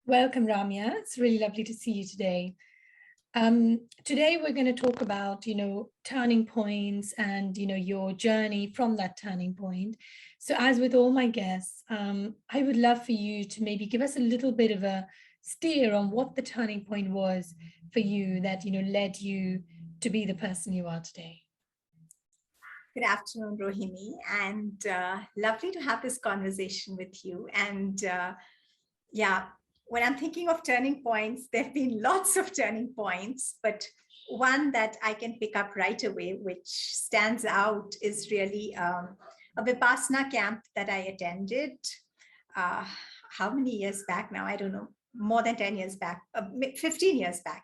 Welcome, Ramya. It's really lovely to see you today. Today we're going to talk about, turning points and, your journey from that turning point. So as with all my guests, I would love for you to maybe give us a little bit of a steer on what the turning point was for you that, led you to be the person you are today. Good afternoon, Rohini, and lovely to have this conversation with you. And when I'm thinking of turning points, there have been lots of turning points, but one that I can pick up right away, which stands out, is really a Vipassana camp that I attended. How many years back now? I don't know, more than 10 years back, 15 years back,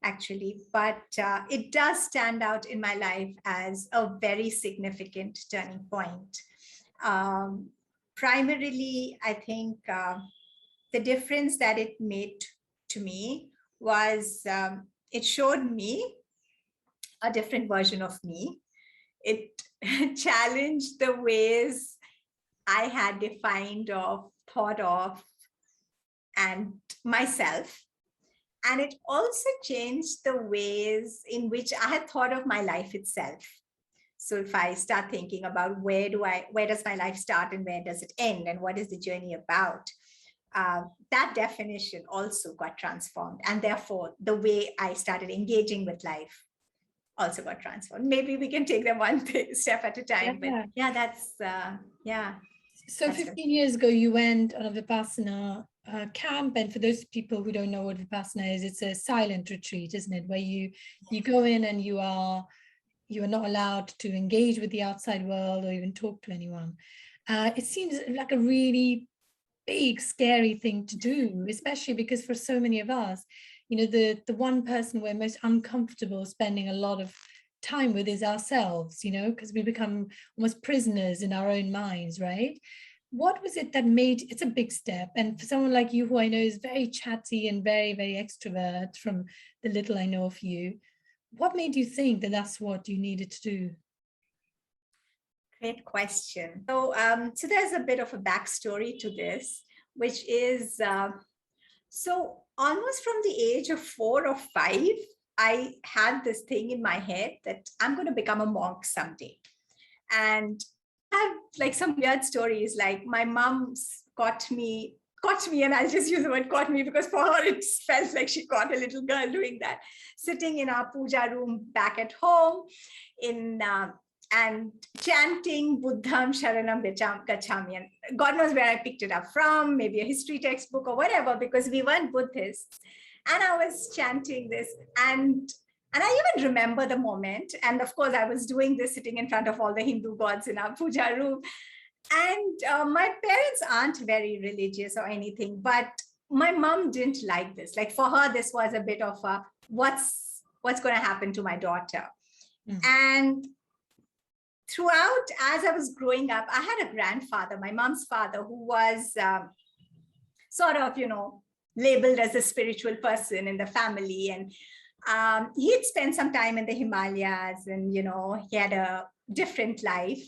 actually. But it does stand out in my life as a very significant turning point. Primarily, I think the difference that it made to me was it showed me a different version of me. It challenged the ways I had defined of, thought of, and myself. And it also changed the ways in which I had thought of my life itself. So if I start thinking about where does my life start and where does it end, and what is the journey about, that definition also got transformed. And therefore, the way I started engaging with life also got transformed. Maybe we can take them one step at a time. Yeah. But yeah, that's, So that's 15 years ago, you went on a Vipassana camp. And for those people who don't know what Vipassana is, it's a silent retreat, isn't it? Where you go in and you are not allowed to engage with the outside world or even talk to anyone. It seems like a really big, scary thing to do, especially because for so many of us, the one person we're most uncomfortable spending a lot of time with is ourselves, because we become almost prisoners in our own minds, right? What was it that made it's a big step? And for someone like you, who I know is very chatty and very, very extrovert from the little I know of you, what made you think that that's what you needed to do? Great question. So there's a bit of a backstory to this, which is, so almost from the age of 4 or 5, I had this thing in my head that I'm going to become a monk someday. And I have like some weird stories, like my mom's caught me, and I'll just use the word caught me because for her it felt like she caught a little girl doing that, sitting in our puja room back at home and chanting Buddham Sharanam Gacchami. And God knows where I picked it up from, maybe a history textbook or whatever, because we weren't Buddhists. And I was chanting this, and I even remember the moment. And of course, I was doing this sitting in front of all the Hindu gods in our puja room. And my parents aren't very religious or anything, but my mom didn't like this. Like for her, this was a bit of a, what's going to happen to my daughter? And throughout, as I was growing up, I had a grandfather, my mom's father, who was sort of, labeled as a spiritual person in the family. And he had spent some time in the Himalayas, and, he had a different life.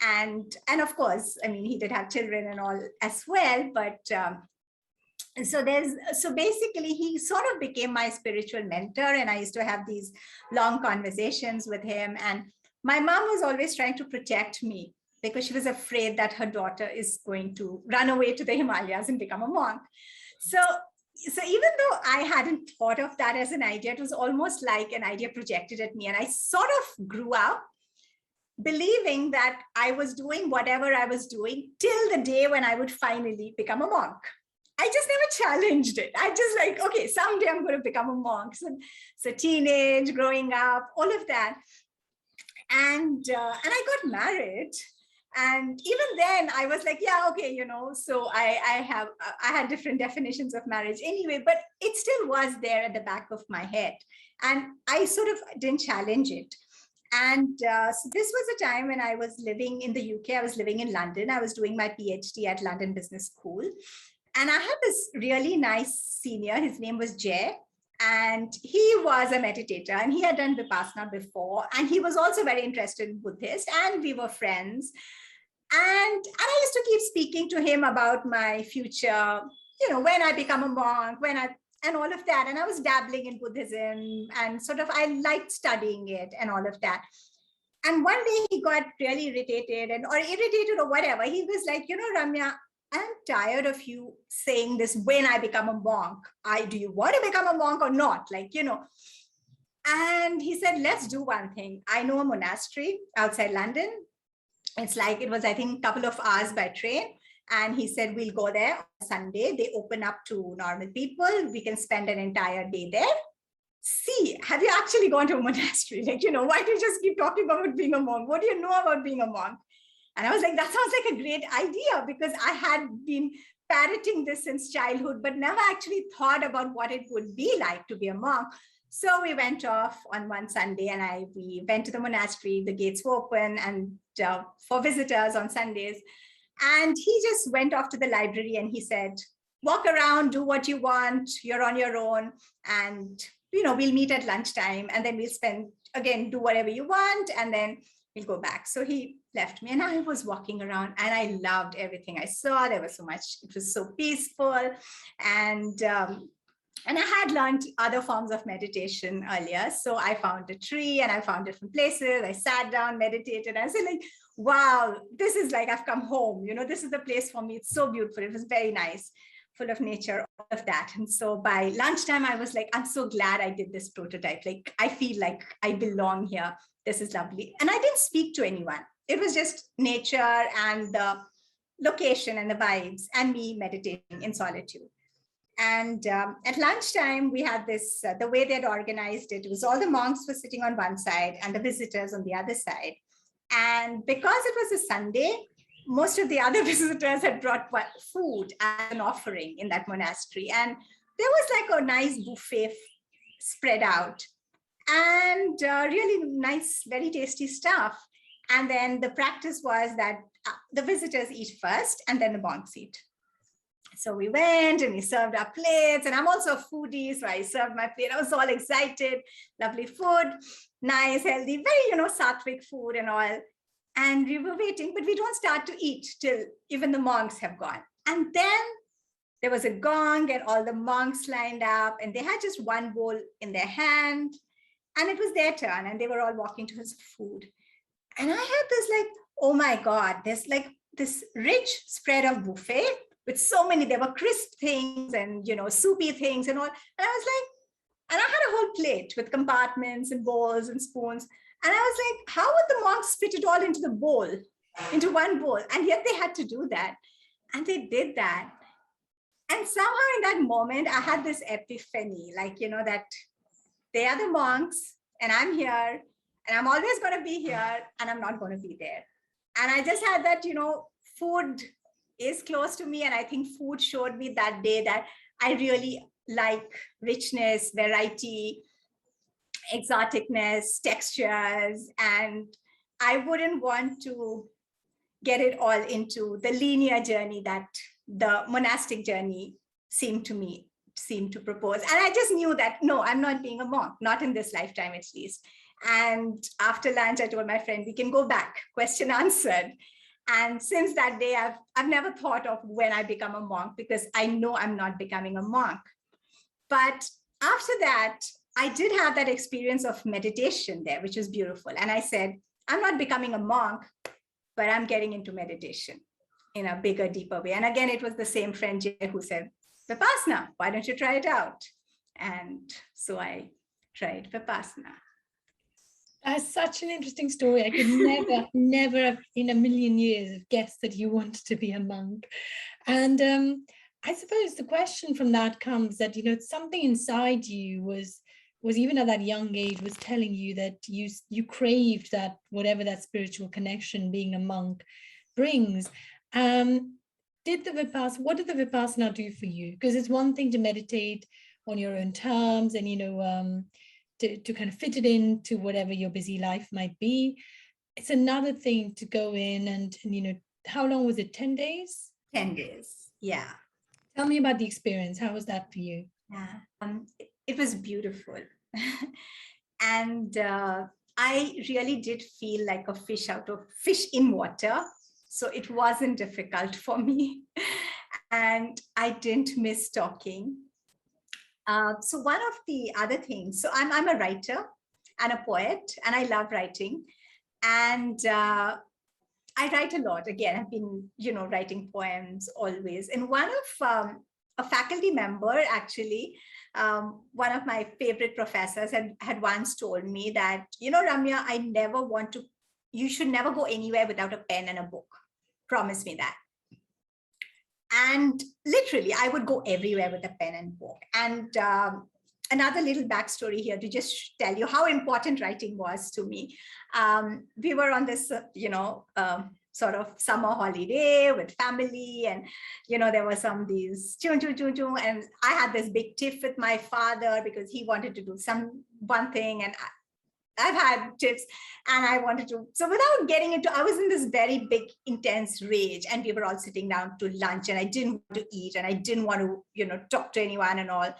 And of course, I mean, he did have children and all as well, but so basically he sort of became my spiritual mentor, and I used to have these long conversations with him. And my mom was always trying to protect me because she was afraid that her daughter is going to run away to the Himalayas and become a monk. So even though I hadn't thought of that as an idea, it was almost like an idea projected at me. And I sort of grew up believing that I was doing whatever I was doing till the day when I would finally become a monk. I just never challenged it. I just like, okay, someday I'm going to become a monk. So teenage, growing up, all of that. And I got married. And even then I was like, yeah, okay, so I had different definitions of marriage anyway, but it still was there at the back of my head. And I sort of didn't challenge it. And so this was a time when I was living in the UK. I was living in London. I was doing my PhD at London Business School. And I had this really nice senior. His name was Jay. And he was a meditator, and he had done Vipassana before. And he was also very interested in Buddhist, and we were friends. And I used to keep speaking to him about my future when I become a monk, and all of that. And I was dabbling in Buddhism and sort of, I liked studying it and all of that. And one day he got really irritated or whatever. He was like, Ramya, I'm tired of you saying this when I become a monk. Do you want to become a monk or not? And he said, let's do one thing. I know a monastery outside London. It was, I think, a couple of hours by train. And he said, we'll go there on Sunday. They open up to normal people. We can spend an entire day there. See, have you actually gone to a monastery? Why do you just keep talking about being a monk? What do you know about being a monk? And I was like, that sounds like a great idea, because I had been parroting this since childhood, but never actually thought about what it would be like to be a monk. So we went off on one Sunday and we went to the monastery. The gates were open and for visitors on Sundays. And he just went off to the library and he said, walk around, do what you want. You're on your own. And, we'll meet at lunchtime and then we'll do whatever you want. And then we'll go back. So he left me and I was walking around and I loved everything I saw. There was so much, it was so peaceful. And I had learned other forms of meditation earlier. So I found a tree and I found different places. I sat down, meditated. I said wow, this is like I've come home. This is the place for me. It's so beautiful. It was very nice, full of nature, all of that. And so by lunchtime, I was like, I'm so glad I did this prototype. I feel like I belong here. This is lovely. And I didn't speak to anyone. It was just nature and the location and the vibes and me meditating in solitude. And at lunchtime, we had this, the way they'd organized it was all the monks were sitting on one side and the visitors on the other side. And because it was a Sunday, most of the other visitors had brought food as an offering in that monastery. And there was a nice buffet spread out and really nice, very tasty stuff. And then the practice was that the visitors eat first and then the monks eat. So we went and we served our plates, and I'm also a foodie, so I served my plate. I was all excited, lovely food, nice, healthy, very, sattvic food and all. And we were waiting, but we don't start to eat till even the monks have gone. And then there was a gong and all the monks lined up and they had just one bowl in their hand and it was their turn and they were all walking towards food. And I had this oh my God, there's this rich spread of buffet with so many, there were crisp things and, soupy things and all. And I was and I had a whole plate with compartments and bowls and spoons. And I was like, how would the monks fit it all into the bowl, into one bowl? And yet they had to do that. And they did that. And somehow in that moment, I had this epiphany, that they are the monks and I'm here and I'm always going to be here and I'm not going to be there. And I just had that, food is close to me. And I think food showed me that day that I really like richness, variety, exoticness, textures, and I wouldn't want to get it all into the linear journey that the monastic journey seemed to propose. And I just knew that, no, I'm not being a monk, not in this lifetime at least. And after lunch, I told my friend, we can go back, question answered. And since that day, I've never thought of when I become a monk because I know I'm not becoming a monk. But after that, I did have that experience of meditation there, which was beautiful. And I said, I'm not becoming a monk, but I'm getting into meditation in a bigger, deeper way. And again, it was the same friend Jay who said, Vipassana, why don't you try it out? And so I tried Vipassana. That's such an interesting story. I could never have in a million years have guessed that you wanted to be a monk. And I suppose the question from that comes that, something inside you was even at that young age was telling you that you craved that, whatever that spiritual connection being a monk brings. What did the Vipassana do for you? Because it's one thing to meditate on your own terms and, to kind of fit it into whatever your busy life might be. It's another thing to go in and how long was it? 10 days? 10 days. Yeah. Tell me about the experience. How was that for you? Yeah. It was beautiful. And I really did feel like a fish in water. So it wasn't difficult for me. and I didn't miss talking. So one of the other things, so I'm a writer and a poet, and I love writing. And I write a lot. Again, I've been, writing poems always. And one of a faculty member, actually, one of my favorite professors had once told me that, Ramya, you should never go anywhere without a pen and a book. Promise me that. And literally, I would go everywhere with a pen and book. And another little backstory here to just tell you how important writing was to me. We were on this, sort of summer holiday with family, and there were these choo choo choo choo, and I had this big tiff with my father because he wanted to do one thing, and I've had tips, and I wanted to. So without getting into, I was in this very big, intense rage, and we were all sitting down to lunch, and I didn't want to eat, and I didn't want to, talk to anyone and all.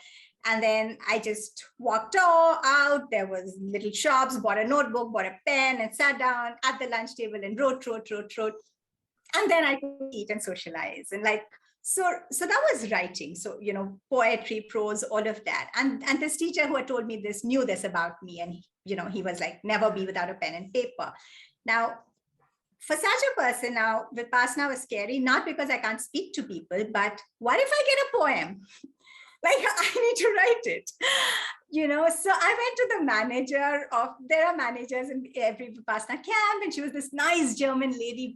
And then I just walked out. There was little shops, bought a notebook, bought a pen, and sat down at the lunch table and wrote. And then I could eat and socialize. And so that was writing. So, poetry, prose, all of that. And this teacher who had told me this knew this about me. And, he was like, never be without a pen and paper. Now, for such a person, now Vipassana was scary, not because I can't speak to people, but what if I get a poem? I need to write it, so I went to the manager there are managers in every Vipassana camp, and she was this nice German lady,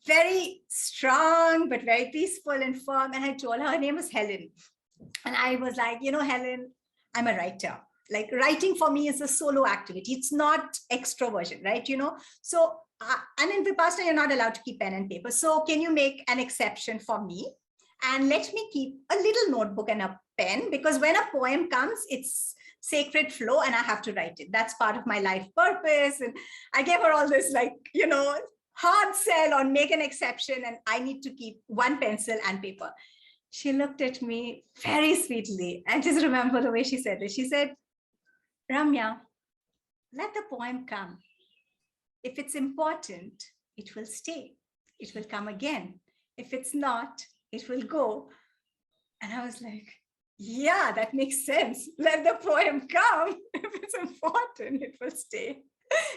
very strong, but very peaceful and firm. And I told her name was Helen. And I was like, Helen, I'm a writer. Writing for me is a solo activity. It's not extroversion, right? So, and in Vipassana, you're not allowed to keep pen and paper. So can you make an exception for me? And let me keep a little notebook and a pen, because when a poem comes, it's sacred flow and I have to write it. That's part of my life purpose. And I gave her all this hard sell on make an exception, and I need to keep one pencil and paper. She looked at me very sweetly. I just remember the way she said it. She said, Ramya, let the poem come. If it's important, it will stay. It will come again. If it's not, it will go. And I was like, yeah, that makes sense. Let the poem come. If it's important, it will stay.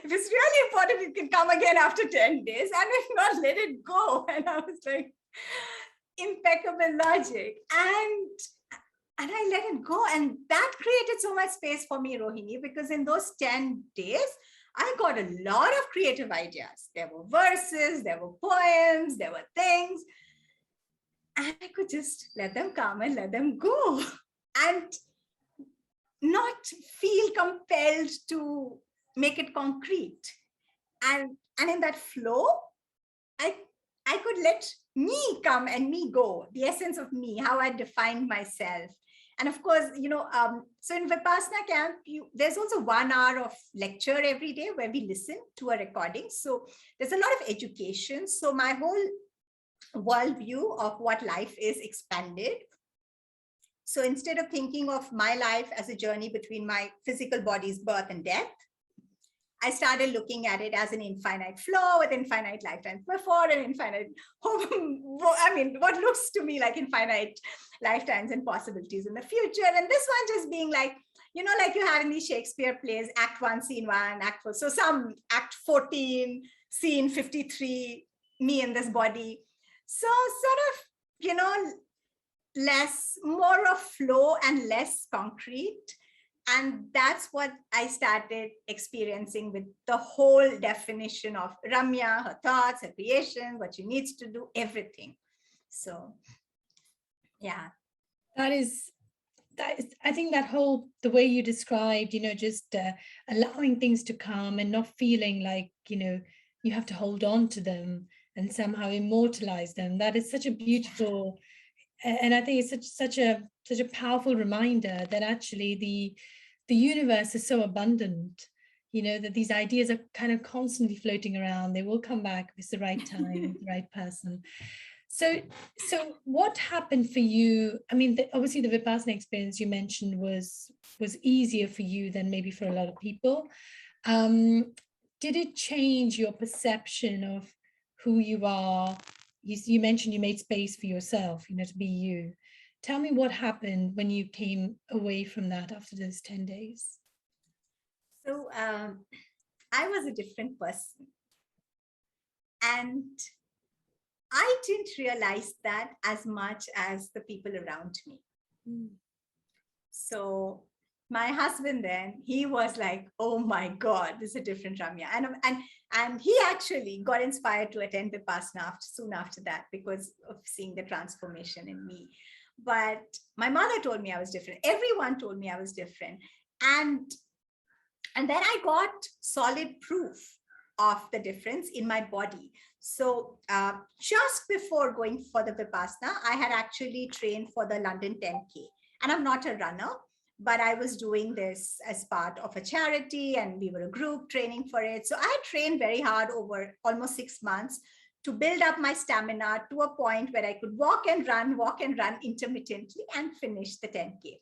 If it's really important, it can come again after 10 days. And if not, let it go. And I was like, impeccable logic. And I let it go. And that created so much space for me, Rohini, because in those 10 days, I got a lot of creative ideas. There were verses, there were poems, there were things. And I could just let them come and let them go and not feel compelled to make it concrete. And in that flow, I could let me come and me go, the essence of me, how I defined myself. And of course, so in Vipassana Camp, there's also 1 hour of lecture every day where we listen to a recording. So there's a lot of education. So my whole worldview of what life is expanded. So instead of thinking of my life as a journey between my physical body's birth and death, I started looking at it as an infinite flow with infinite lifetimes before and infinite, what looks to me like infinite lifetimes and possibilities in the future. And this one just being like, like you have in these Shakespeare plays, act 1, scene 1, act 4. So some act 14, scene 53, me in this body. So sort of, more of flow and less concrete. And that's what I started experiencing with the whole definition of Ramya, her thoughts, her creation, what she needs to do, everything. So, yeah. That is, I think the way you described, just allowing things to come and not feeling like, you have to hold on to them and somehow immortalize them. That is such a beautiful, and I think it's such a powerful reminder that actually the universe is so abundant, that these ideas are kind of constantly floating around. They will come back if it's the right time, the right person. So what happened for you? I mean, obviously the Vipassana experience you mentioned was easier for you than maybe for a lot of people. Did it change your perception of who you are, you mentioned you made space for yourself, to be you. Tell me what happened when you came away from that after those 10 days. So I was a different person. And I didn't realize that as much as the people around me. So my husband then, he was like, oh my God, this is a different Ramya. And he actually got inspired to attend Vipassana soon after that because of seeing the transformation in me. But my mother told me I was different. Everyone told me I was different. And then I got solid proof of the difference in my body. So just before going for the Vipassana, I had actually trained for the London 10K. And I'm not a runner, but I was doing this as part of a charity and we were a group training for it. So I trained very hard over almost 6 months to build up my stamina to a point where I could walk and run intermittently and finish the 10K.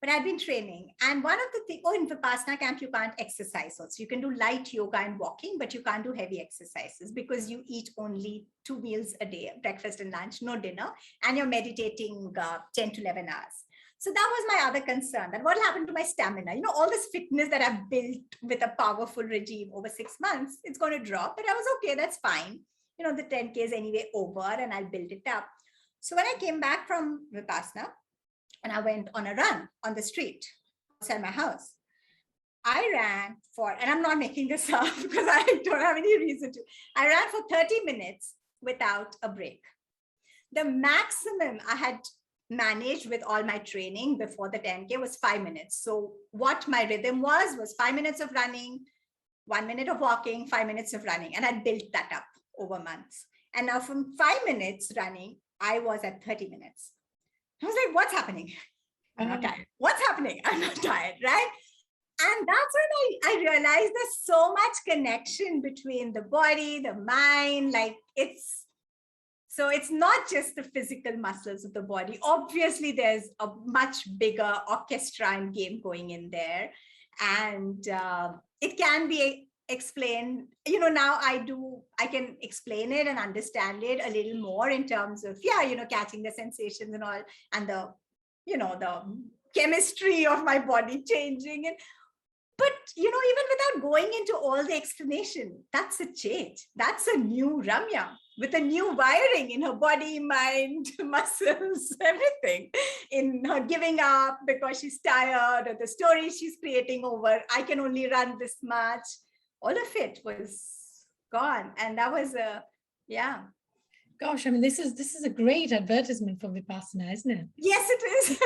But I've been training. And one of the things, in Vipassana Camp, you can't exercise also. You can do light yoga and walking, but you can't do heavy exercises because you eat only 2 meals a day, breakfast and lunch, no dinner, and you're meditating 10 to 11 hours. So that was my other concern, that what happened to my stamina? All this fitness that I've built with a powerful regime over 6 months, it's going to drop, but I was okay, that's fine. The 10K is anyway over and I'll build it up. So when I came back from Vipassana, and I went on a run on the street outside my house. I ran for, and I'm not making this up because I don't have any reason to, I ran for 30 minutes without a break. The maximum I had managed with all my training before the 10K was 5 minutes. So what my rhythm was 5 minutes of running, 1 minute of walking, 5 minutes of running. And I built that up over months. And now from 5 minutes running, I was at 30 minutes. I was like, what's happening? I'm not tired. What's happening? I'm not tired, right? And that's when I realized there's so much connection between the body, the mind, it's not just the physical muscles of the body. Obviously, there's a much bigger orchestra and game going in there. And it can be explained, now I can explain it and understand it a little more in terms of, catching the sensations and all, and the chemistry of my body changing. But, even without going into all the explanation, that's a change. That's a new Ramya with a new wiring in her body, mind, muscles, everything, in her giving up because she's tired, or the story she's creating over, I can only run this much. All of it was gone. And that was Gosh, this is a great advertisement for Vipassana, isn't it? Yes, it is.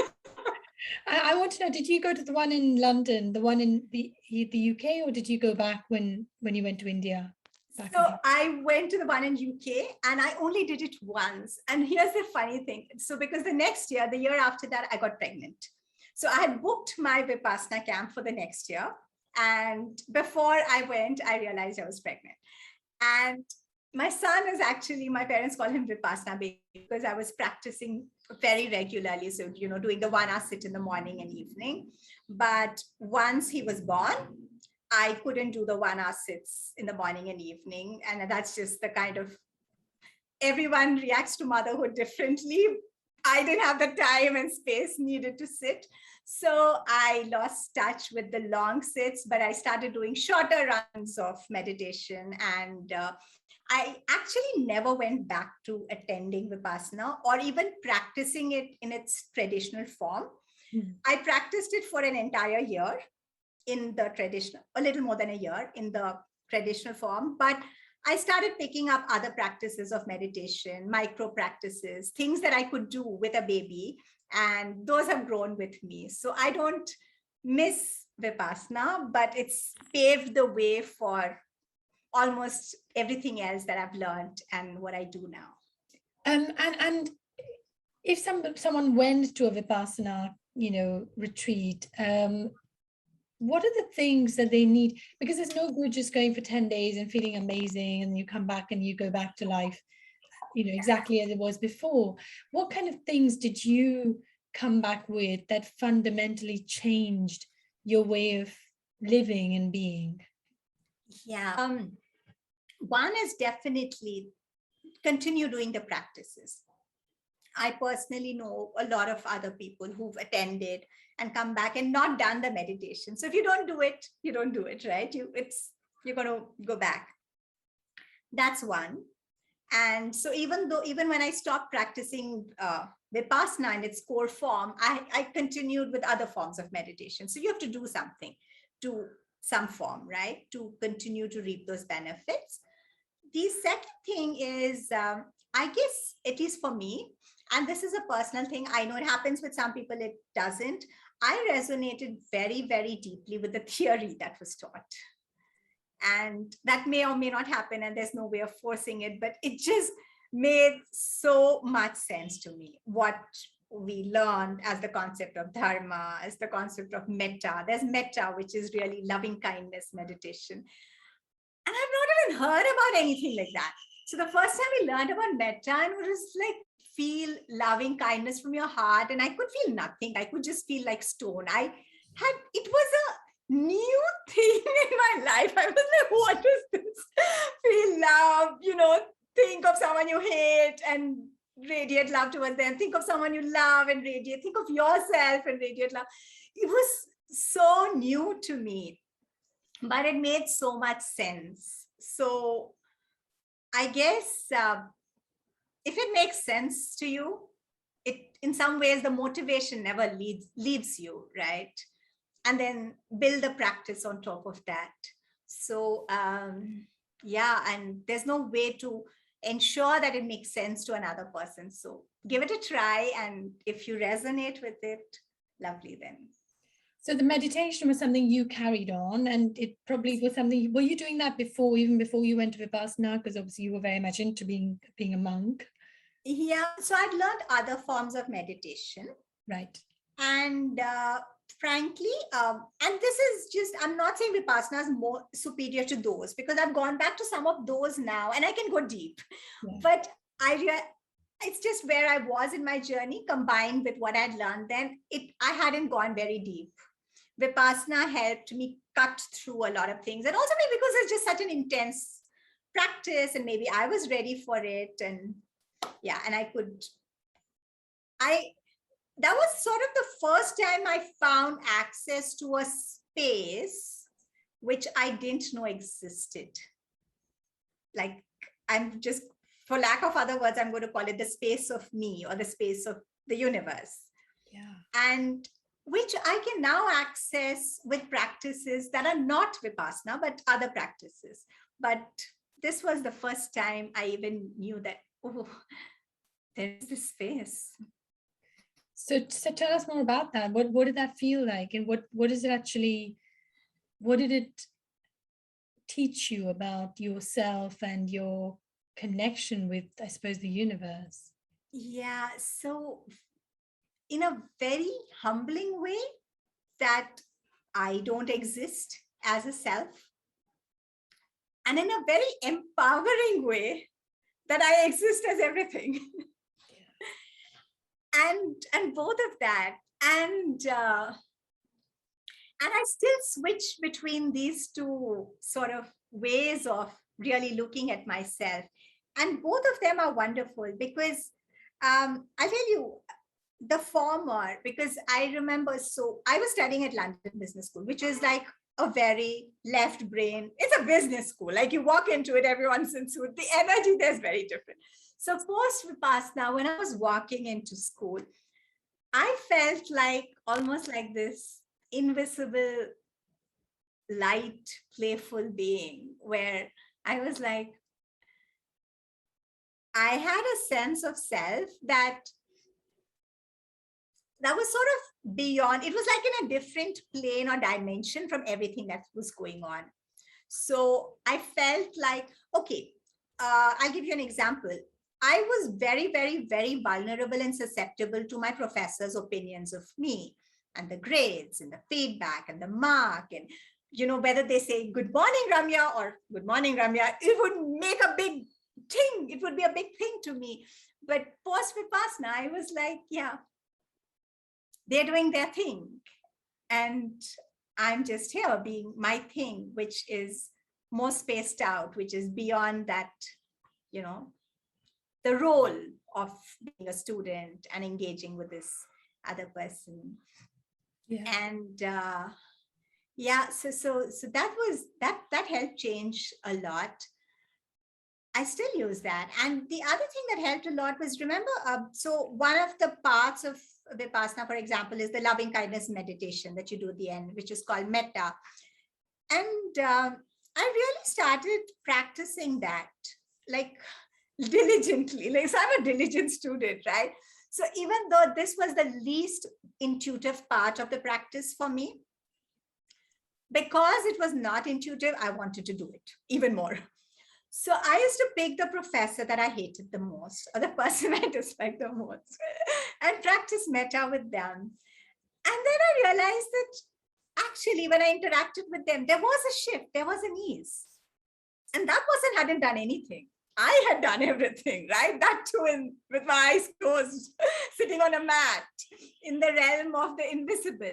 I want to know, did you go to the one in London, the one in the UK, or did you go back when you went to India? So I went to the one in UK and I only did it once. And here's the funny thing. So because the next year, the year after that, I got pregnant. So I had booked my Vipassana camp for the next year. And before I went, I realized I was pregnant. And my son is actually, my parents call him Vipassana baby because I was practicing very regularly. So, doing the 1 hour sit in the morning and evening. But once he was born, I couldn't do the 1 hour sits in the morning and evening. And that's just the kind of, everyone reacts to motherhood differently. I didn't have the time and space needed to sit. So I lost touch with the long sits, but I started doing shorter runs of meditation. And I actually never went back to attending Vipassana or even practicing it in its traditional form. Mm-hmm. I practiced it for an entire year in the traditional, a little more than a year in the traditional form, but I started picking up other practices of meditation, micro practices, things that I could do with a baby, and those have grown with me. So I don't miss Vipassana, but it's paved the way for almost everything else that I've learned and what I do now. And if someone went to a Vipassana, retreat, what are the things that they need? Because there's no good just going for 10 days and feeling amazing and you come back and you go back to life, exactly as it was before. What kind of things did you come back with that fundamentally changed your way of living and being? Yeah. One is definitely continue doing the practices. I personally know a lot of other people who've attended and come back and not done the meditation. So if you don't do it, you don't do it, right? You're going to go back. That's one. And so even when I stopped practicing Vipassana in its core form, I continued with other forms of meditation. So you have to do something to some form, right? To continue to reap those benefits. The second thing is, I guess, at least for me, and this is a personal thing, I know it happens with some people, it doesn't. I resonated very, very deeply with the theory that was taught. And that may or may not happen, and there's no way of forcing it, but it just made so much sense to me. What we learned as the concept of dharma, as the concept of metta. There's metta, which is really loving kindness meditation. And I've not even heard about anything like that. So the first time we learned about metta, and it was like, feel loving kindness from your heart. And I could feel nothing. I could just feel like stone. It was a new thing in my life. I was like, what is this? Feel love, think of someone you hate and radiate love towards them. Think of someone you love and radiate. Think of yourself and radiate love. It was so new to me, but it made so much sense. So I guess if it makes sense to you, in some ways, the motivation never leaves you, right? And then build a practice on top of that. So yeah, and there's no way to ensure that it makes sense to another person. So give it a try. And if you resonate with it, lovely then. So the meditation was something you carried on, and it probably was something, were you doing that before, even before you went to Vipassana? Because obviously you were very much into being a monk. Yeah, so I'd learned other forms of meditation. Right. And frankly, and this is just, I'm not saying Vipassana is more superior to those, because I've gone back to some of those now and I can go deep. Yeah. But it's just where I was in my journey combined with what I'd learned then. I hadn't gone very deep. Vipassana helped me cut through a lot of things. And also maybe because it's just such an intense practice, and maybe I was ready for it. And yeah, and that was sort of the first time I found access to a space which I didn't know existed. Like, I'm just, for lack of other words, I'm going to call it the space of me, or the space of the universe. Yeah. And which I can now access with practices that are not Vipassana, but other practices. But this was the first time I even knew that, oh, there's this space. So tell us more about that. What did that feel like? And what is it actually, what did it teach you about yourself and your connection with, I suppose, the universe? Yeah, so in a very humbling way, that I don't exist as a self. And in a very empowering way, that I exist as everything. And both of that. And I still switch between these two sort of ways of really looking at myself. And both of them are wonderful, because I tell you, the former, because I remember, so I was studying at London Business School, which is like a very left brain. It's a business school. Like, you walk into it, everyone's in suit. The energy there's very different. So post Vipassana, when I was walking into school, I felt like almost like this invisible, light, playful being, where I was like, I had a sense of self that was sort of beyond. It was like in a different plane or dimension from everything that was going on. So I felt like, okay, I'll give you an example. I was very, very, very vulnerable and susceptible to my professors' opinions of me, and the grades and the feedback and the mark, and whether they say good morning Ramya or good morning Ramya, it would make a big thing. It would be a big thing to me. But post Vipassana, I was like, yeah, they're doing their thing, and I'm just here being my thing, which is more spaced out, which is beyond that, the role of being a student and engaging with this other person. Yeah. And so that helped change a lot. I still use that. And the other thing that helped a lot was, remember, so one of the parts of Vipassana, for example, is the loving kindness meditation that you do at the end, which is called metta. And I really started practicing that, like, diligently. Like, so I'm a diligent student, right? So even though this was the least intuitive part of the practice for me, because it was not intuitive, I wanted to do it even more. So I used to pick the professor that I hated the most, or the person I disliked the most, and practice metta with them. And then I realized that actually, when I interacted with them, there was a shift, there was an ease. And that person hadn't done anything. I had done everything, right? That too, with my eyes closed, sitting on a mat in the realm of the invisible.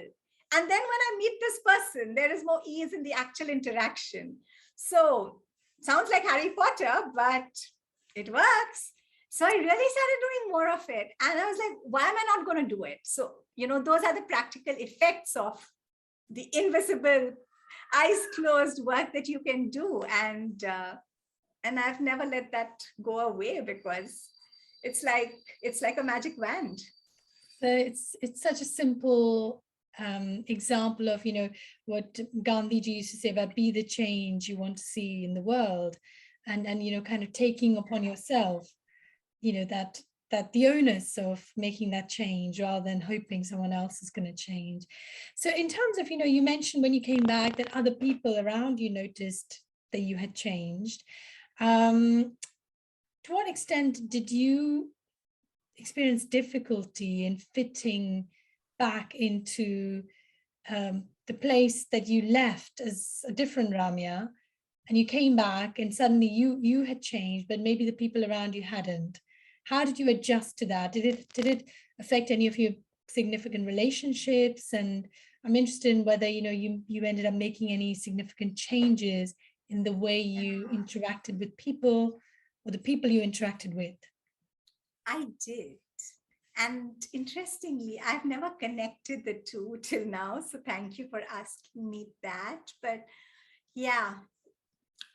And then when I meet this person, there is more ease in the actual interaction. So, sounds like Harry Potter, but it works. So I really started doing more of it. And I was like, why am I not going to do it? So, those are the practical effects of the invisible, eyes closed work that you can do. And I've never let that go away, because it's like a magic wand. So it's such a simple example of, what Gandhiji used to say about be the change you want to see in the world, and kind of taking upon yourself, that the onus of making that change rather than hoping someone else is going to change. So in terms of, you mentioned when you came back that other people around you noticed that you had changed. To what extent did you experience difficulty in fitting back into the place that you left as a different Ramya, and you came back and suddenly you had changed, but maybe the people around you hadn't? How did you adjust to that? Did it affect any of your significant relationships? And I'm interested in whether you ended up making any significant changes in the way you interacted with people, or the people you interacted with. I did. And interestingly, I've never connected the two till now. So thank you for asking me that. But yeah,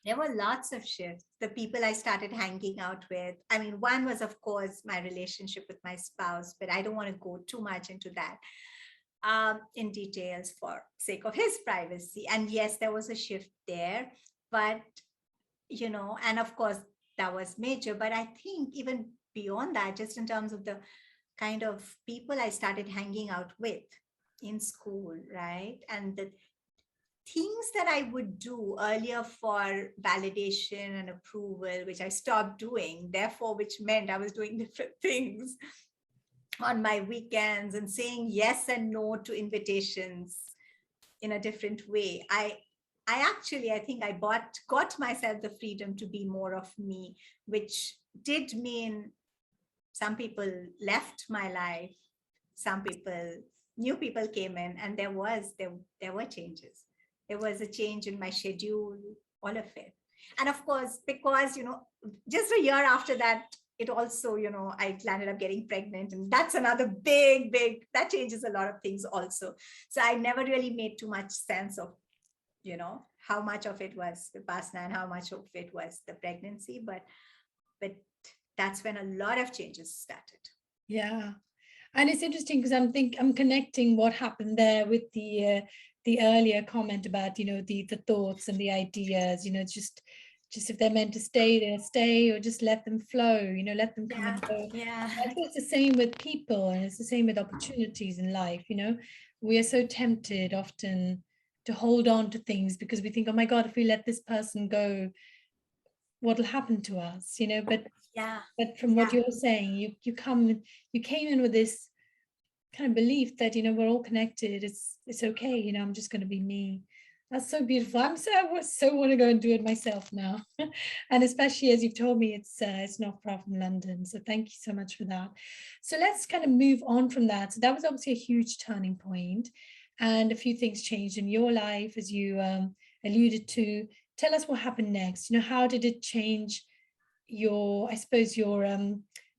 there were lots of shifts. The people I started hanging out with, I mean, one was, of course, my relationship with my spouse, but I don't want to go too much into that in details for sake of his privacy. And yes, there was a shift there, but, and of course, that was major. But I think even beyond that, just in terms of the kind of people I started hanging out with in school, right? And the things that I would do earlier for validation and approval, which I stopped doing, therefore, which meant I was doing different things on my weekends and saying yes and no to invitations in a different way. I think I got myself the freedom to be more of me, which did mean some people left my life, some new people came in, and there were changes. There was a change in my schedule, all of it. And of course, because, just a year after that, it also, I landed up getting pregnant, and that's another big, that changes a lot of things also. So I never really made too much sense of, how much of it was Vipassana and how much of it was the pregnancy. But that's when a lot of changes started. Yeah. And it's interesting because I'm connecting what happened there with the earlier comment about, the thoughts and the ideas, just if they're meant to stay, they'll stay, or just let them flow, let them come and go. Yeah. I think it's the same with people, and it's the same with opportunities in life. We are so tempted often to hold on to things because we think, oh my God, if we let this person go, what'll happen to us, but from what you're saying, you came in with this kind of belief that we're all connected, it's okay, I'm just going to be me. That's so beautiful. I so want to go and do it myself now. And especially as you've told me, it's not far from London, so thank you so much for that. So let's kind of move on from that. So that was obviously a huge turning point, and a few things changed in your life, as you alluded to. Tell us what happened next. How did it change I suppose your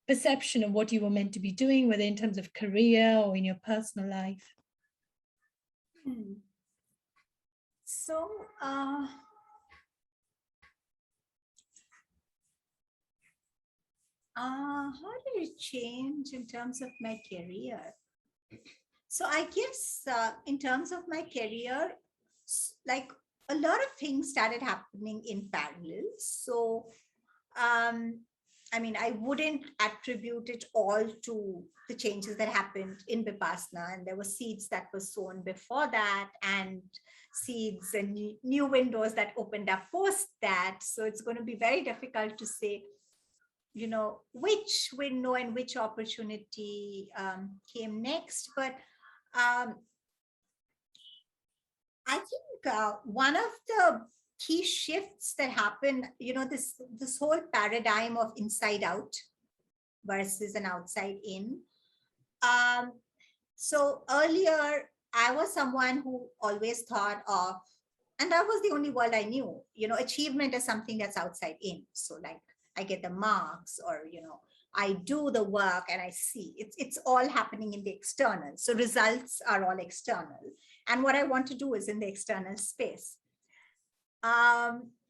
perception of what you were meant to be doing, whether in terms of career or in your personal life? So, how did it change in terms of my career? So I guess in terms of my career, like a lot of things started happening in parallel. So I mean, I wouldn't attribute it all to the changes that happened in Vipassana, and there were seeds that were sown before that, and seeds and new windows that opened up post that. So it's going to be very difficult to say, which window and which opportunity came next. But I think one of the key shifts that happened, this whole paradigm of inside out versus an outside in. So earlier, I was someone who always thought of, and that was the only world I knew, achievement as something that's outside in. So like I get the marks, or, I do the work and I see it's all happening in the external. So results are all external. And what I want to do is in the external space.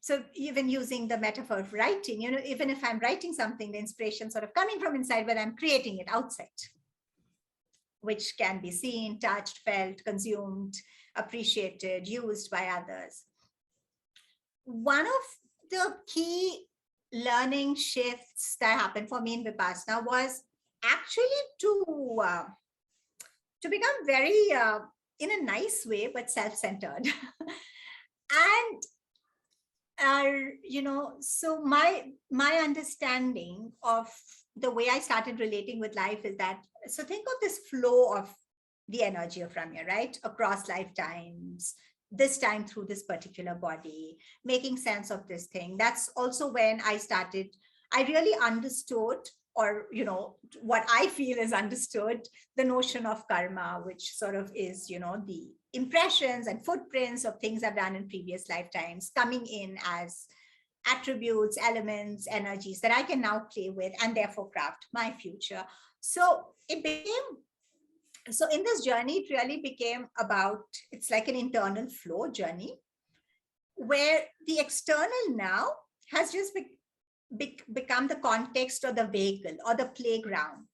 So even using the metaphor of writing, even if I'm writing something, the inspiration sort of coming from inside, but I'm creating it outside, which can be seen, touched, felt, consumed, appreciated, used by others. One of the key learning shifts that happened for me in Vipassana was actually to become very, in a nice way, but self-centered. And so my understanding of the way I started relating with life is that, so think of this flow of the energy of Ramya, right? Across lifetimes, this time through this particular body, making sense of this thing. That's also when I really understood, or, what I feel is understood, the notion of karma, which sort of is, the impressions and footprints of things I've done in previous lifetimes coming in as attributes, elements, energies that I can now play with and therefore craft my future. So in this journey, it really became about, it's like an internal flow journey where the external now has just become the context or the vehicle or the playground,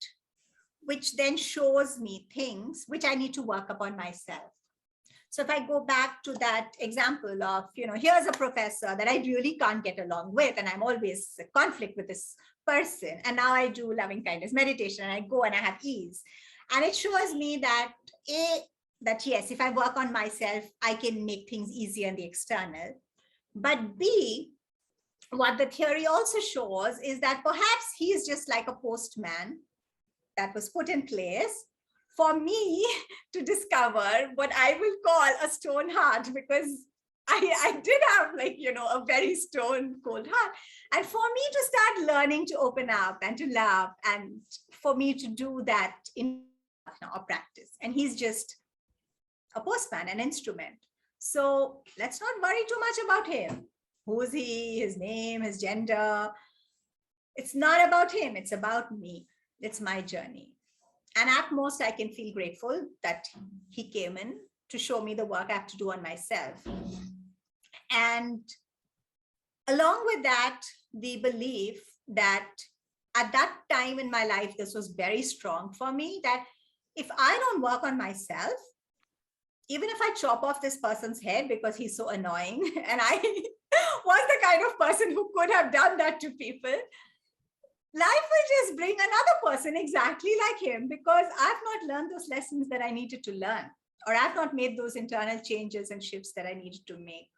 which then shows me things which I need to work upon myself. So if I go back to that example of, here's a professor that I really can't get along with, and I'm always in conflict with this person. And now I do loving kindness meditation, and I go and I have ease. And it shows me that that yes, if I work on myself, I can make things easier in the external. But B, what the theory also shows is that perhaps he is just like a postman that was put in place for me to discover what I will call a stone heart, because I did have a very stone cold heart. And for me to start learning to open up and to love, and for me to do that in a practice. And he's just a postman, an instrument. So let's not worry too much about him. Who is he, his name, his gender? It's not about him, it's about me. It's my journey. And at most, I can feel grateful that he came in to show me the work I have to do on myself. And along with that, the belief that at that time in my life, this was very strong for me, that if I don't work on myself, even if I chop off this person's head because he's so annoying, and I was the kind of person who could have done that to people, life will just bring another person exactly like him, because I've not learned those lessons that I needed to learn, or I've not made those internal changes and shifts that I needed to make.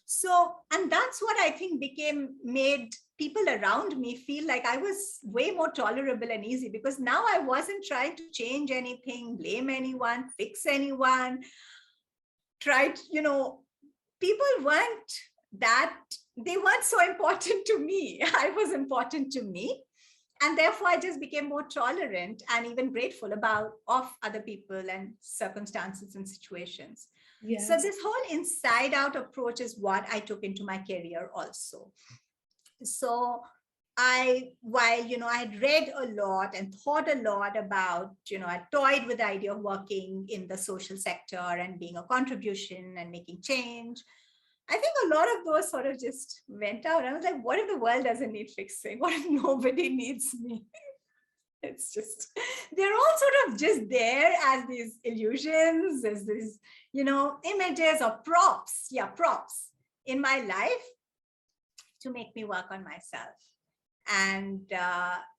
So, and that's what I think made people around me feel like I was way more tolerable and easy, because now I wasn't trying to change anything, blame anyone, fix anyone, people they weren't so important to me. I was important to me. And therefore, I just became more tolerant and even grateful of other people and circumstances and situations. Yes. So this whole inside out approach is what I took into my career also. So while, I had read a lot and thought a lot about, I toyed with the idea of working in the social sector and being a contribution and making change. I think a lot of those sort of just went out. I was like, what if the world doesn't need fixing? What if nobody needs me? It's just, they're all sort of just there as these illusions, as these, images or props. Yeah, props in my life to make me work on myself. And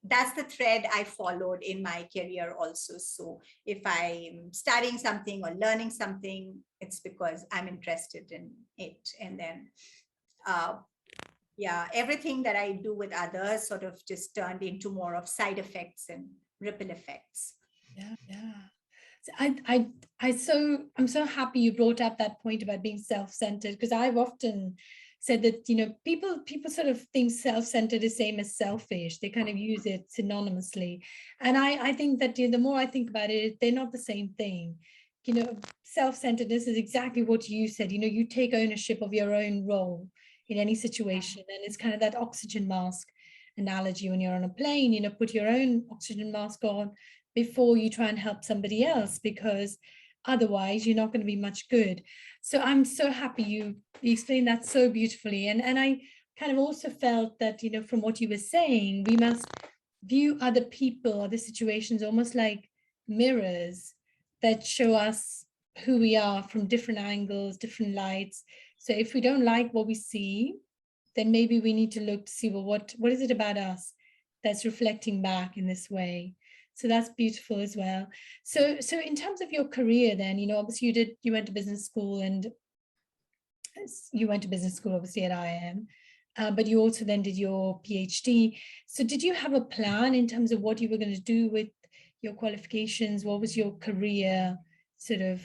that's the thread I followed in my career also. So if I'm studying something or learning something, it's because I'm interested in it. And then, everything that I do with others sort of just turned into more of side effects and ripple effects. Yeah. So I'm so happy you brought up that point about being self-centered, because I've often said that, people sort of think self-centered is same as selfish. They kind of use it synonymously. And I think that the more I think about it, they're not the same thing. Self-centeredness is exactly what you said. You take ownership of your own role in any situation. And it's kind of that oxygen mask analogy when you're on a plane, put your own oxygen mask on before you try and help somebody else, because otherwise you're not going to be much good. So I'm so happy you explained that so beautifully. And I kind of also felt that, from what you were saying, we must view other people, other situations almost like mirrors that show us who we are from different angles, different lights. So if we don't like what we see, then maybe we need to look to see, well, what is it about us that's reflecting back in this way? So that's beautiful as well. So in terms of your career then, obviously you went to business school, and you went to business school obviously at IIM, but you also then did your PhD. So did you have a plan in terms of what you were going to do with your qualifications? What was your career sort of,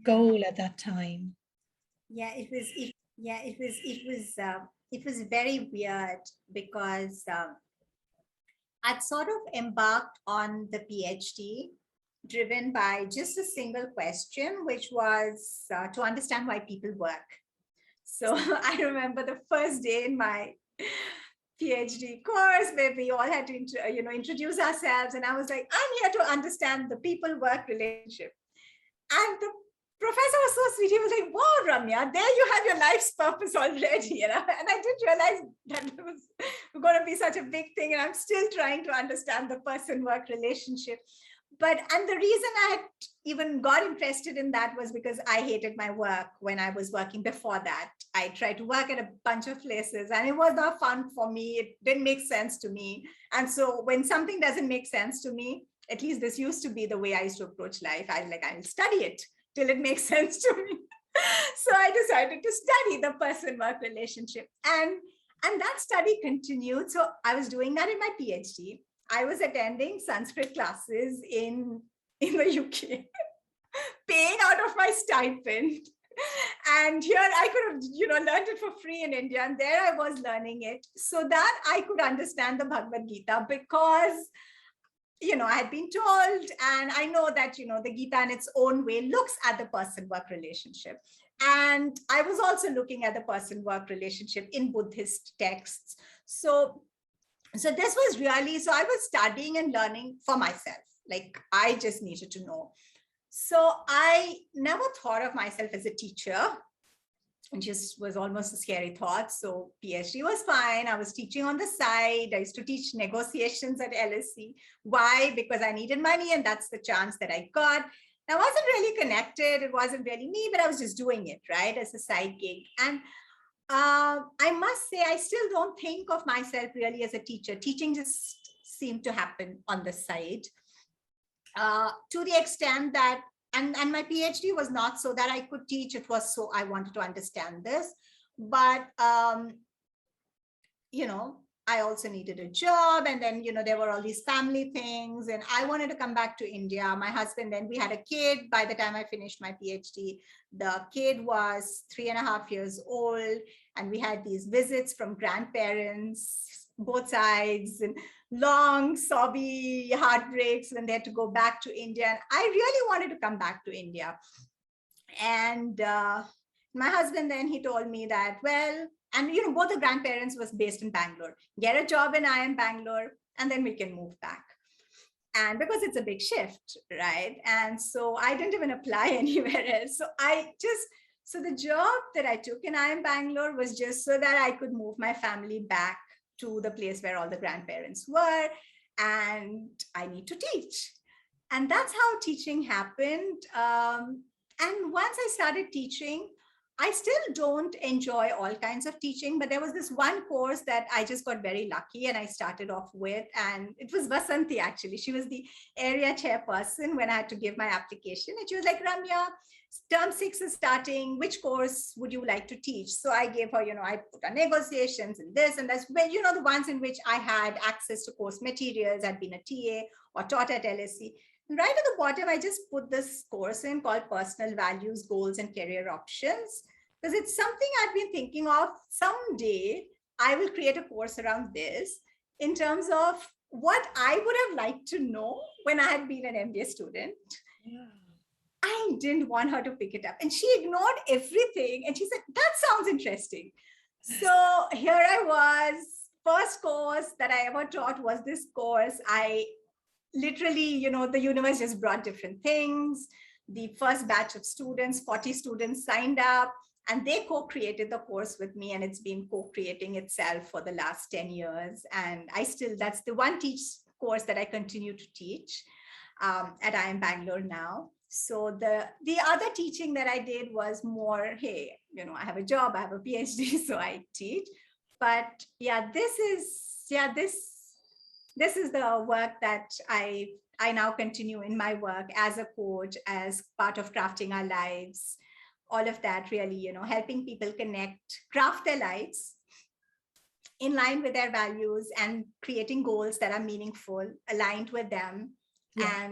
goal at that time? Yeah, it was very weird because I'd sort of embarked on the PhD driven by just a single question, which was to understand why people work. So I remember the first day in my PhD course where we all had to introduce ourselves, and I was like, I'm here to understand the people work relationship. And the professor was so sweet. He was like, wow, Ramya, there you have your life's purpose already. And I didn't realize that it was going to be such a big thing. And I'm still trying to understand the person-work relationship. And the reason I had even got interested in that was because I hated my work when I was working before that. I tried to work at a bunch of places and it was not fun for me. It didn't make sense to me. And so when something doesn't make sense to me, at least this used to be the way I used to approach life. I'll study it till it makes sense to me. So I decided to study the person-work relationship. And that study continued. So I was doing that in my PhD. I was attending Sanskrit classes in the UK, paying out of my stipend. And here I could have, learned it for free in India. And there I was learning it so that I could understand the Bhagavad Gita, because I had been told, and I know that, the Gita in its own way looks at the person-work relationship. And I was also looking at the person-work relationship in Buddhist texts. So this was really, so I was studying and learning for myself. Like, I just needed to know. So I never thought of myself as a teacher. It just was almost a scary thought. So PhD was fine. I was teaching on the side. I used to teach negotiations at LSE. Why? Because I needed money, and that's the chance that I got. I wasn't really connected. It wasn't really me, but I was just doing it, right, as a side gig. And I must say, I still don't think of myself really as a teacher. Teaching just seemed to happen on the side, to the extent that, and my PhD was not so that I could teach. It was so I wanted to understand this. But, I also needed a job. And then, there were all these family things. And I wanted to come back to India. My husband, then we had a kid by the time I finished my PhD. The kid was 3.5 years old. And we had these visits from grandparents, both sides, and long, sobby heartbreaks when they had to go back to India. And I really wanted to come back to India. And my husband, then he told me that, well, And, both the grandparents was based in Bangalore. Get a job in IIM Bangalore, and then we can move back. And because it's a big shift, right? And so I didn't even apply anywhere else. So the job that I took in IIM Bangalore was just so that I could move my family back to the place where all the grandparents were, and I need to teach. And that's how teaching happened. And once I started teaching, I still don't enjoy all kinds of teaching, but there was this one course that I just got very lucky and I started off with, and it was Vasanti actually. She was the area chairperson when I had to give my application, and she was like, Ramya, term 6 is starting, which course would you like to teach? So I gave her, I put on negotiations and this and that's, well, the ones in which I had access to course materials, I'd been a TA or taught at LSE. And right at the bottom, I just put this course in called Personal Values, Goals, and Career Options, because it's something I've been thinking of. Someday I will create a course around this in terms of what I would have liked to know when I had been an MBA student. Yeah. I didn't want her to pick it up, and she ignored everything. And she said, that sounds interesting. So here I was, first course that I ever taught was this course. I literally, the universe just brought different things. The first batch of students, 40 students signed up, and they co-created the course with me, and it's been co-creating itself for the last 10 years. And that's the one course that I continue to teach at IIM Bangalore now. So the other teaching that I did was more, hey, I have a job, I have a PhD, so I teach. But yeah, this is the work that I now continue in my work as a coach, as part of crafting our lives, all of that really, helping people craft their lives in line with their values and creating goals that are meaningful, aligned with them. Yeah.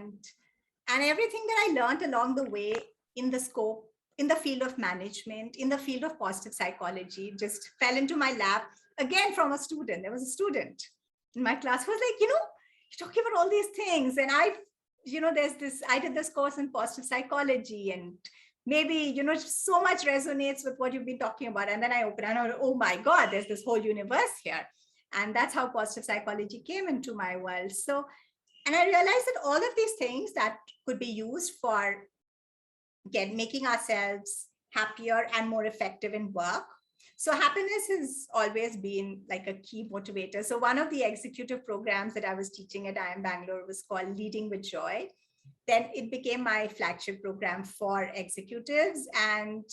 And everything that I learned along the way in the scope, in the field of management, in the field of positive psychology, just fell into my lap again from a student. There was a student in my class who was like, you're talking about all these things. And I did this course in positive psychology, and maybe, so much resonates with what you've been talking about. And then I opened and I went, oh my God, there's this whole universe here. And that's how positive psychology came into my world. And I realized that all of these things that could be used for, again, making ourselves happier and more effective in work. So happiness has always been like a key motivator. So one of the executive programs that I was teaching at IIM Bangalore was called Leading with Joy. Then it became my flagship program for executives. And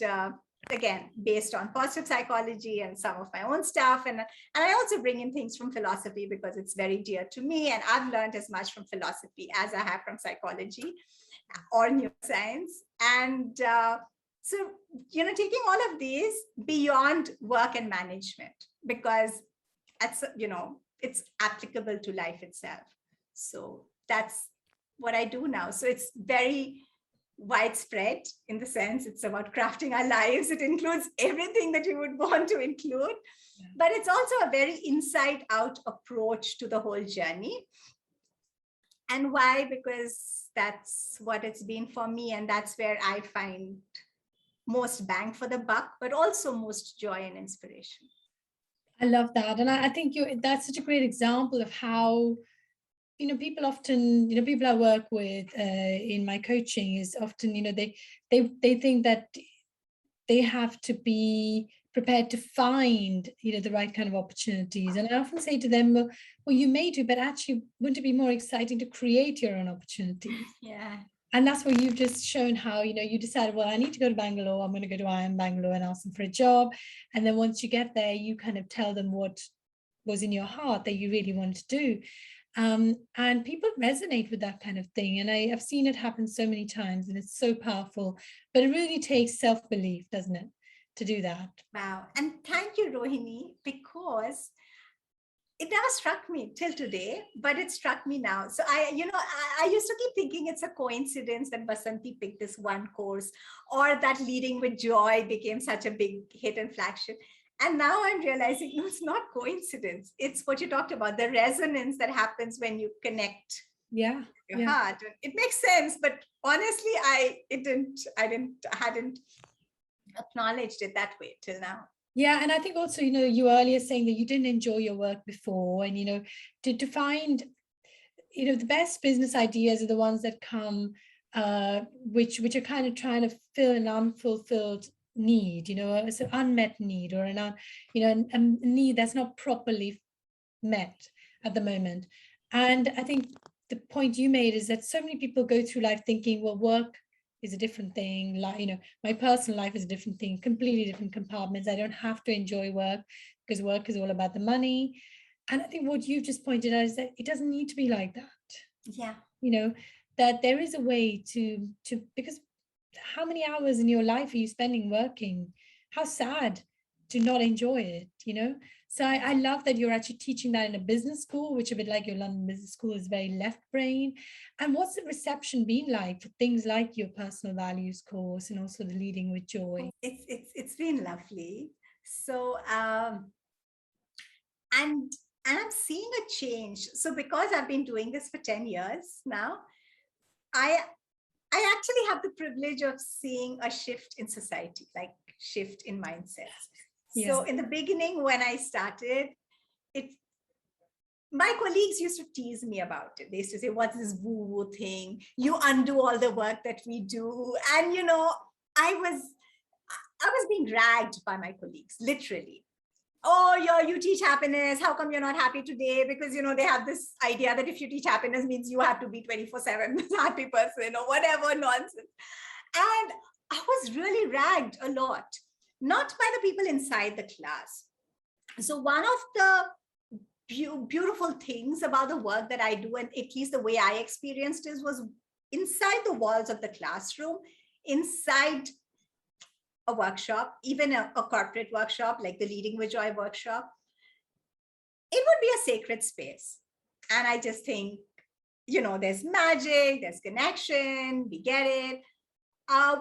again, based on positive psychology and some of my own stuff. And I also bring in things from philosophy because it's very dear to me. And I've learned as much from philosophy as I have from psychology or neuroscience. And so, taking all of these beyond work and management, because it's applicable to life itself. So that's what I do now. So it's very widespread in the sense it's about crafting our lives. It includes everything that you would want to include, but it's also a very inside out approach to the whole journey. And why? Because that's what it's been for me. And that's where I find most bang for the buck, but also most joy and inspiration. I love that. And I think that's such a great example of how, people often, people I work with in my coaching is often, they think that they have to be prepared to find, the right kind of opportunities. And I often say to them, well, you may do, but actually, wouldn't it be more exciting to create your own opportunities? Yeah. And that's where you've just shown how, you decided, well, I need to go to Bangalore. I'm going to go to IIM Bangalore and ask them for a job. And then once you get there, you kind of tell them what was in your heart that you really wanted to do. And people resonate with that kind of thing. And I've seen it happen so many times, and it's so powerful. But it really takes self-belief, doesn't it, to do that? Wow. And thank you, Rohini, because it never struck me till today, but it struck me now. So I used to keep thinking it's a coincidence that Vasanti picked this one course, or that Leading with Joy became such a big hit and flagship. And now I'm realizing, no, it's not coincidence. It's what you talked about, the resonance that happens when you connect your heart. It makes sense, but honestly, I hadn't acknowledged it that way till now. Yeah, and I think also, you were earlier saying that you didn't enjoy your work before, and to find, the best business ideas are the ones that come, which are kind of trying to fill an unfulfilled need, it's an unmet need, or a need that's not properly met at the moment. And I think the point you made is that so many people go through life thinking, well, work is a different thing. Like, my personal life is a different thing, completely different compartments. I don't have to enjoy work because work is all about the money. And I think what you've just pointed out is that it doesn't need to be like that. Yeah. That there is a way because how many hours in your life are you spending working? How sad to not enjoy it. So I love that you're actually teaching that in a business school, which a bit like your London Business School is very left brain. And what's the reception been like for things like your personal values course and also the Leading with Joy? It's been lovely. So and I'm seeing a change. So because I've been doing this for 10 years now, I actually have the privilege of seeing a shift in society, like shift in mindsets. Yeah. So in the beginning, when I started, my colleagues used to tease me about it. They used to say, what's this woo-woo thing? You undo all the work that we do. And, I was being dragged by my colleagues, literally. Oh, you teach happiness. How come you're not happy today? Because, they have this idea that if you teach happiness means you have to be 24/7 happy person or whatever nonsense. And I was really ragged a lot, not by the people inside the class. So one of the beautiful things about the work that I do, and at least the way I experienced it, was inside the walls of the classroom, inside a workshop, even a corporate workshop like the Leading with Joy workshop, it would be a sacred space. And I just think, there's magic, there's connection, we get it.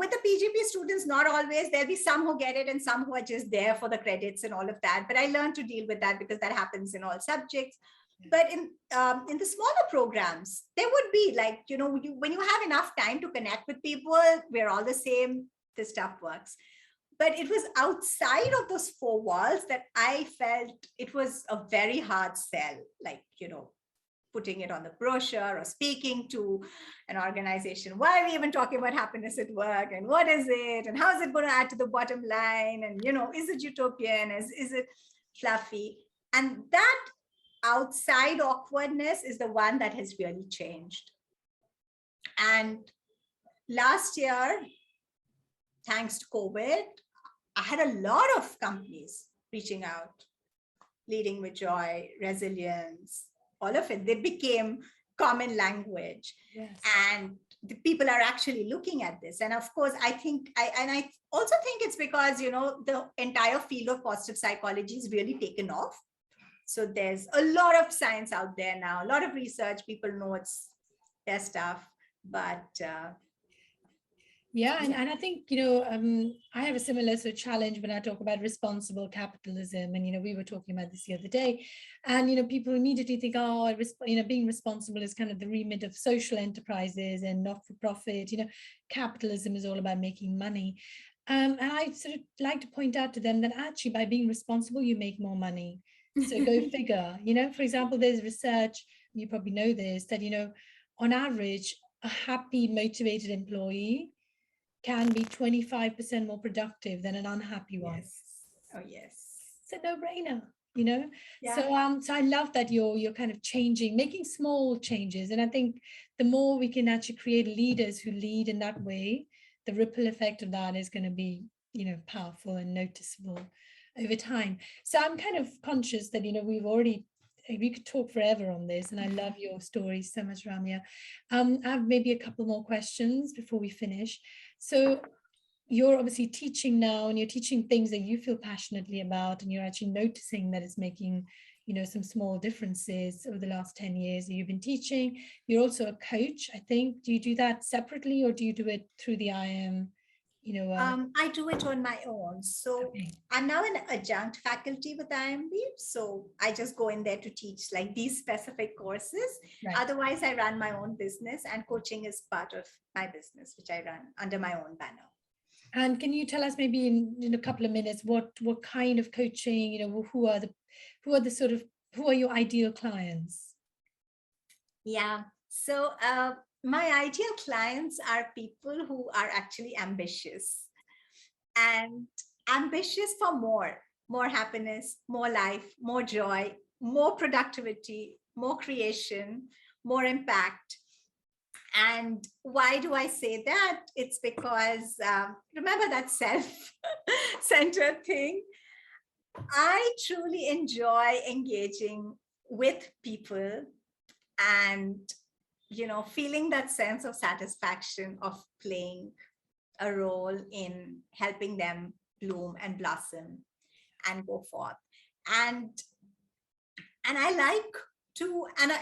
With the PGP students, not always. There'll be some who get it and some who are just there for the credits and all of that. But I learned to deal with that because that happens in all subjects. But in the smaller programs, there would be like, when you have enough time to connect with people, we're all the same, this stuff works. But it was outside of those four walls that I felt it was a very hard sell, like, putting it on the brochure or speaking to an organization. Why are we even talking about happiness at work? And what is it? And how is it going to add to the bottom line? And, is it utopian? Is it fluffy? And that outside awkwardness is the one that has really changed. And last year, thanks to COVID, I had a lot of companies reaching out, Leading with Joy, resilience, all of it. They became common language. Yes. And the people are actually looking at this. And of course, I also think it's because, the entire field of positive psychology is really taken off. So there's a lot of science out there now, a lot of research, people know it's their stuff, but yeah, and I think, I have a similar sort of challenge when I talk about responsible capitalism. And, we were talking about this the other day. And, people immediately think, oh, being responsible is kind of the remit of social enterprises and not-for-profit. Capitalism is all about making money. And I sort of like to point out to them that actually by being responsible, you make more money. So go figure. For example, there's research, you probably know this, that, on average, a happy, motivated employee can be 25% more productive than an unhappy one. Yes. Oh, yes. It's a no-brainer, Yeah. So I love that you're kind of changing, making small changes. And I think the more we can actually create leaders who lead in that way, the ripple effect of that is going to be, powerful and noticeable over time. So I'm kind of conscious that, we could talk forever on this, and I love your story so much, Ramya. I have maybe a couple more questions before we finish. So you're obviously teaching now, and you're teaching things that you feel passionately about, and you're actually noticing that it's making, some small differences over the last 10 years that you've been teaching. You're also a coach, I think. Do you do that separately, or do you do it through the IM? I do it on my own. So okay. I'm now an adjunct faculty with IMB. So I just go in there to teach like these specific courses. Right. Otherwise, I run my own business, and coaching is part of my business, which I run under my own banner. And can you tell us maybe in a couple of minutes what kind of coaching, who are the sort of, who are your ideal clients? Yeah. So my ideal clients are people who are actually ambitious and ambitious for more happiness, more life, more joy, more productivity, more creation, more impact. And why do I say that? It's because remember that self-centered thing. I truly enjoy engaging with people and feeling that sense of satisfaction of playing a role in helping them bloom and blossom and go forth. And and I like to, and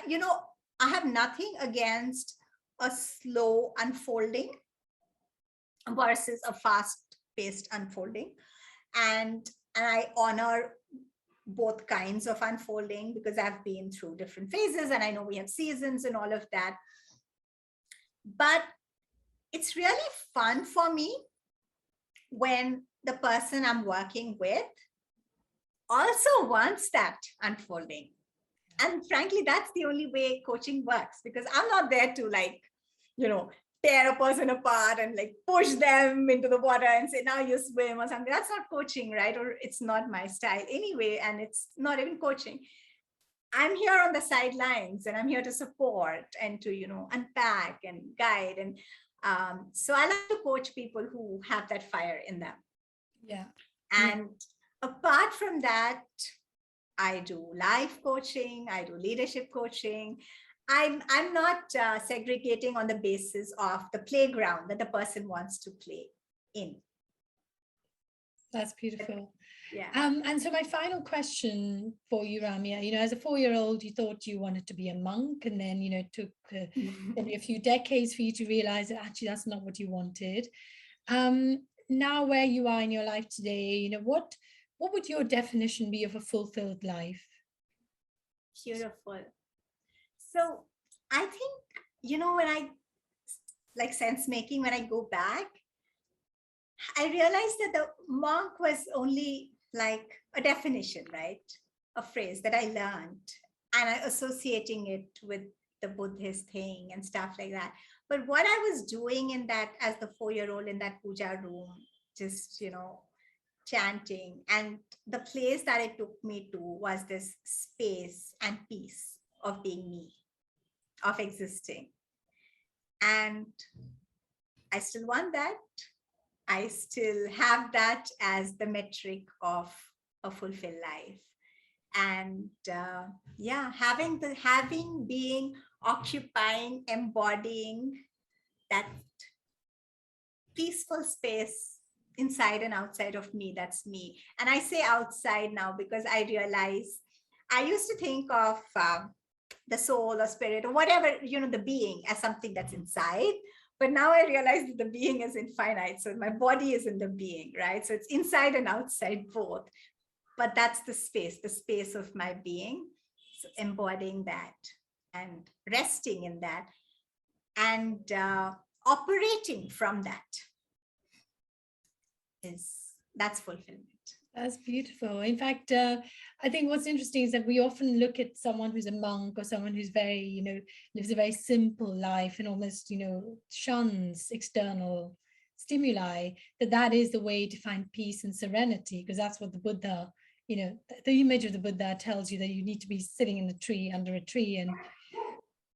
I have nothing against a slow unfolding versus a fast paced unfolding. And and I honor both kinds of unfolding because I've been through different phases and I know we have seasons and all of that. But it's really fun for me when the person I'm working with also wants that unfolding. And frankly, that's the only way coaching works, because I'm not there to you know, tear a person apart and push them into the water and say, now you swim or something. That's not coaching, right? Or it's not my style anyway. And it's not even coaching. I'm here on the sidelines and I'm here to support and to, unpack and guide. And so I like to coach people who have that fire in them. Yeah. And apart from that, I do life coaching, I do leadership coaching. I'm not segregating on the basis of the playground that the person wants to play in. That's beautiful. Yeah. And so my final question for you, Ramya, as a 4-year-old, you thought you wanted to be a monk, and then, it took maybe a few decades for you to realize that actually that's not what you wanted. Now, where you are in your life today, what would your definition be of a fulfilled life? Beautiful. So I think, when I sense making, when I go back, I realized that the monk was only like a definition, right? A phrase that I learned and I associating it with the Buddhist thing and stuff like that. But what I was doing in that, as the 4-year-old in that puja room, just, chanting, and the place that it took me to was this space and peace of being me, of existing. And I still want that. I still have that as the metric of a fulfilled life. And being, occupying, embodying that peaceful space inside and outside of me, that's me. And I say outside now because I realize I used to think of the soul or spirit or whatever, the being, as something that's inside. But now I realize that the being is infinite. So my body is in the being, right? So it's inside and outside both. But that's the space of my being. So embodying that and resting in that and operating from that's fulfillment. That's beautiful. In fact, I think what's interesting is that we often look at someone who's a monk or someone who's very, lives a very simple life and almost, shuns external stimuli, that is the way to find peace and serenity, because that's what the Buddha, the image of the Buddha tells you, that you need to be sitting in the tree, under a tree. And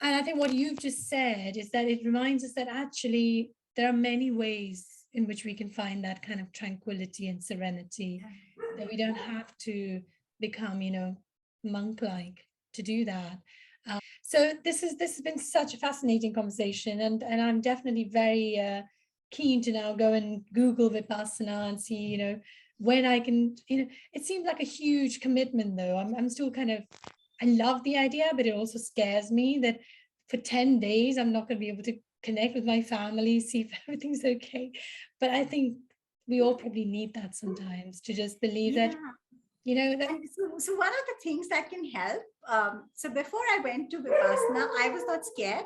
I think what you've just said is that it reminds us that actually there are many ways in which we can find that kind of tranquility and serenity, that we don't have to become, monk-like to do that. So this has been such a fascinating conversation, and I'm definitely very keen to now go and Google Vipassana and see, when I can, it seems like a huge commitment though. I'm still kind of, I love the idea, but it also scares me that for 10 days, I'm not going to be able to connect with my family, see if everything's okay. But I think we all probably need that sometimes, to just believe that, that. So one of the things that can help, so before I went to Vipassana, I was not scared,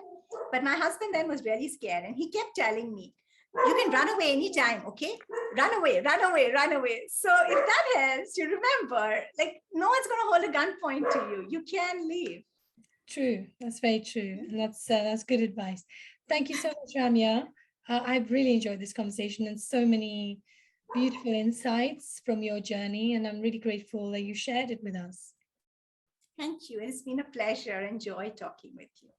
but my husband then was really scared. And he kept telling me you can run away anytime, okay? Run away, run away, run away. So if that helps you remember, like no one's going to hold a gunpoint to you. You can leave. True. That's very true. And that's good advice. Thank you so much, Ramya. I've really enjoyed this conversation and so many beautiful insights from your journey. And I'm really grateful that you shared it with us. Thank you. It's been a pleasure and joy talking with you.